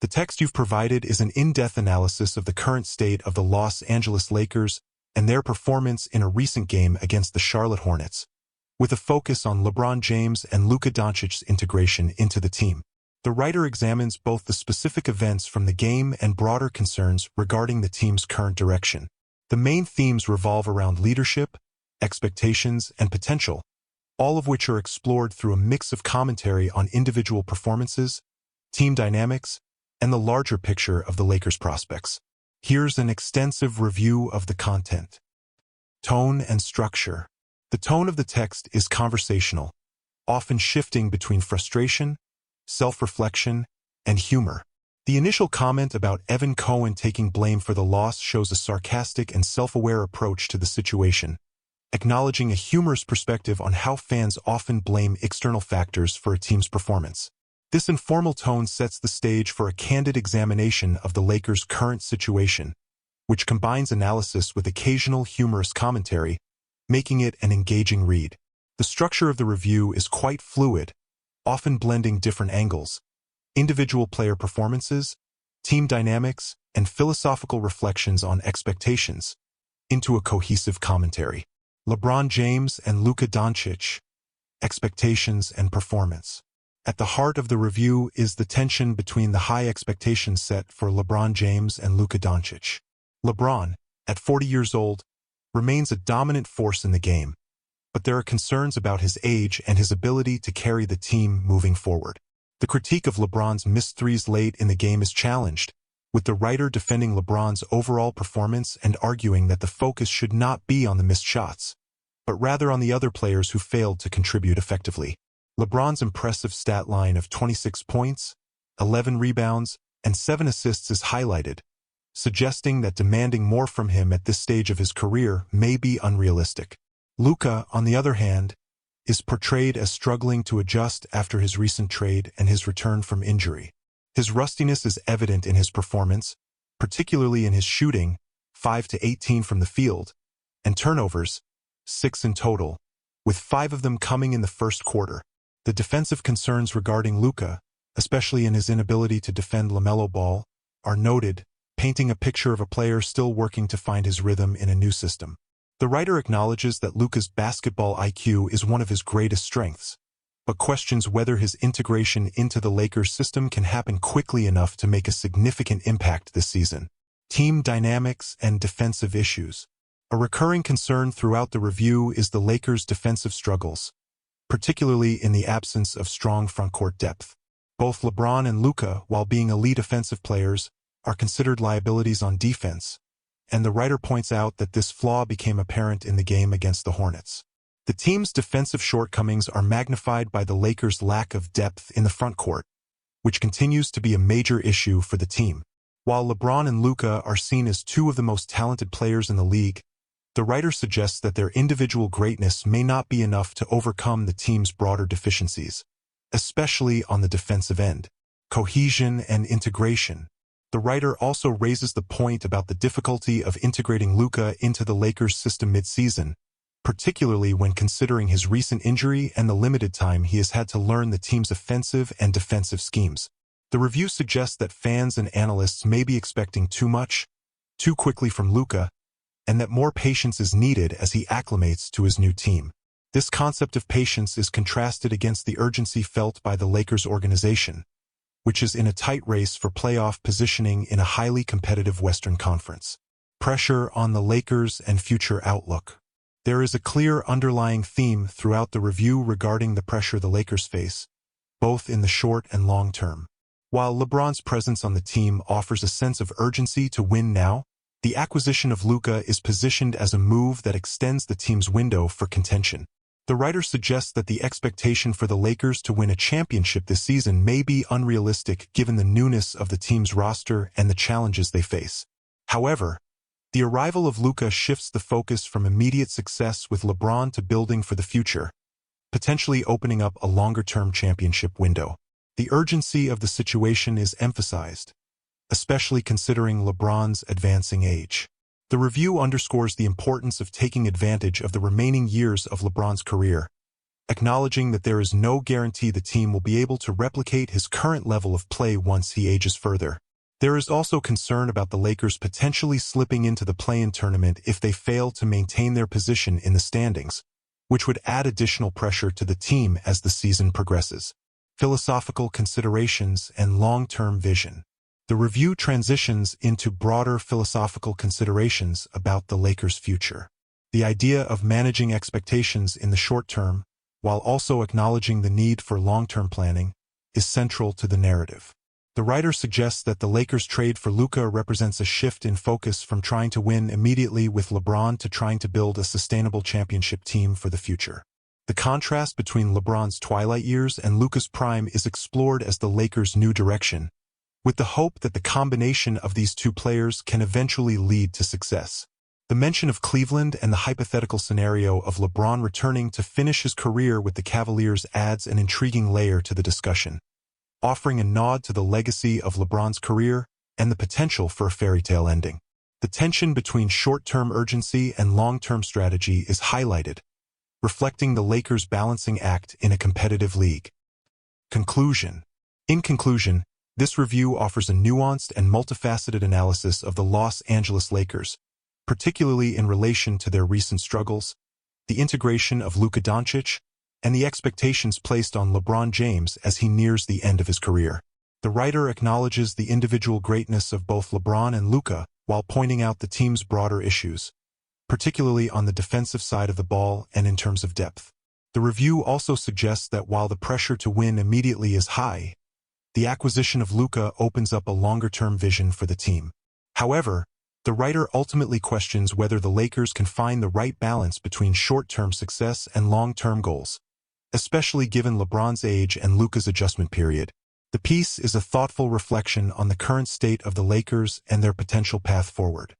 The text you've provided is an in-depth analysis of the current state of the Los Angeles Lakers and their performance in a recent game against the Charlotte Hornets, with a focus on LeBron James and Luka Doncic's integration into the team. The writer examines both the specific events from the game and broader concerns regarding the team's current direction. The main themes revolve around leadership, expectations, and potential, all of which are explored through a mix of commentary on individual performances, team dynamics, and the larger picture of the Lakers' prospects. Here's an extensive review of the content. Tone and structure. The tone of the text is conversational, often shifting between frustration, self-reflection, and humor. The initial comment about Evan Cohen taking blame for the loss shows a sarcastic and self-aware approach to the situation, acknowledging a humorous perspective on how fans often blame external factors for a team's performance. This informal tone sets the stage for a candid examination of the Lakers' current situation, which combines analysis with occasional humorous commentary, making it an engaging read. The structure of the review is quite fluid, often blending different angles, individual player performances, team dynamics, and philosophical reflections on expectations, into a cohesive commentary. LeBron James and Luka Doncic, expectations and performance. At the heart of the review is the tension between the high expectations set for LeBron James and Luka Doncic. LeBron, at 40 years old, remains a dominant force in the game, but there are concerns about his age and his ability to carry the team moving forward. The critique of LeBron's missed threes late in the game is challenged, with the writer defending LeBron's overall performance and arguing that the focus should not be on the missed shots, but rather on the other players who failed to contribute effectively. LeBron's impressive stat line of 26 points, 11 rebounds, and 7 assists is highlighted, suggesting that demanding more from him at this stage of his career may be unrealistic. Luka, on the other hand, is portrayed as struggling to adjust after his recent trade and his return from injury. His rustiness is evident in his performance, particularly in his shooting, 5 to 18 from the field, and turnovers, 6 in total, with 5 of them coming in the first quarter. The defensive concerns regarding Luka, especially in his inability to defend LaMelo Ball, are noted, painting a picture of a player still working to find his rhythm in a new system. The writer acknowledges that Luka's basketball IQ is one of his greatest strengths, but questions whether his integration into the Lakers system can happen quickly enough to make a significant impact this season. Team dynamics and defensive issues. A recurring concern throughout the review is the Lakers' defensive struggles, particularly in the absence of strong frontcourt depth. Both LeBron and Luka, while being elite offensive players, are considered liabilities on defense, and the writer points out that this flaw became apparent in the game against the Hornets. The team's defensive shortcomings are magnified by the Lakers' lack of depth in the frontcourt, which continues to be a major issue for the team. While LeBron and Luka are seen as two of the most talented players in the league, the writer suggests that their individual greatness may not be enough to overcome the team's broader deficiencies, especially on the defensive end. Cohesion and integration. The writer also raises the point about the difficulty of integrating Luka into the Lakers' system mid-season, particularly when considering his recent injury and the limited time he has had to learn the team's offensive and defensive schemes. The review suggests that fans and analysts may be expecting too much, too quickly from Luka, and that more patience is needed as he acclimates to his new team. This concept of patience is contrasted against the urgency felt by the Lakers organization, which is in a tight race for playoff positioning in a highly competitive Western Conference. Pressure on the Lakers and future outlook. There is a clear underlying theme throughout the review regarding the pressure the Lakers face, both in the short and long term. While LeBron's presence on the team offers a sense of urgency to win now, the acquisition of Luka is positioned as a move that extends the team's window for contention. The writer suggests that the expectation for the Lakers to win a championship this season may be unrealistic given the newness of the team's roster and the challenges they face. However, the arrival of Luka shifts the focus from immediate success with LeBron to building for the future, potentially opening up a longer-term championship window. The urgency of the situation is emphasized, especially considering LeBron's advancing age. The review underscores the importance of taking advantage of the remaining years of LeBron's career, acknowledging that there is no guarantee the team will be able to replicate his current level of play once he ages further. There is also concern about the Lakers potentially slipping into the play-in tournament if they fail to maintain their position in the standings, which would add additional pressure to the team as the season progresses. Philosophical considerations and long-term vision. The review transitions into broader philosophical considerations about the Lakers' future. The idea of managing expectations in the short term, while also acknowledging the need for long-term planning, is central to the narrative. The writer suggests that the Lakers' trade for Luka represents a shift in focus from trying to win immediately with LeBron to trying to build a sustainable championship team for the future. The contrast between LeBron's twilight years and Luka's prime is explored as the Lakers' new direction, with the hope that the combination of these two players can eventually lead to success. The mention of Cleveland and the hypothetical scenario of LeBron returning to finish his career with the Cavaliers adds an intriguing layer to the discussion, offering a nod to the legacy of LeBron's career and the potential for a fairy tale ending. The tension between short-term urgency and long-term strategy is highlighted, reflecting the Lakers' balancing act in a competitive league. Conclusion. In conclusion, this review offers a nuanced and multifaceted analysis of the Los Angeles Lakers, particularly in relation to their recent struggles, the integration of Luka Doncic, and the expectations placed on LeBron James as he nears the end of his career. The writer acknowledges the individual greatness of both LeBron and Luka while pointing out the team's broader issues, particularly on the defensive side of the ball and in terms of depth. The review also suggests that while the pressure to win immediately is high, the acquisition of Luka opens up a longer-term vision for the team. However, the writer ultimately questions whether the Lakers can find the right balance between short-term success and long-term goals, especially given LeBron's age and Luka's adjustment period. The piece is a thoughtful reflection on the current state of the Lakers and their potential path forward.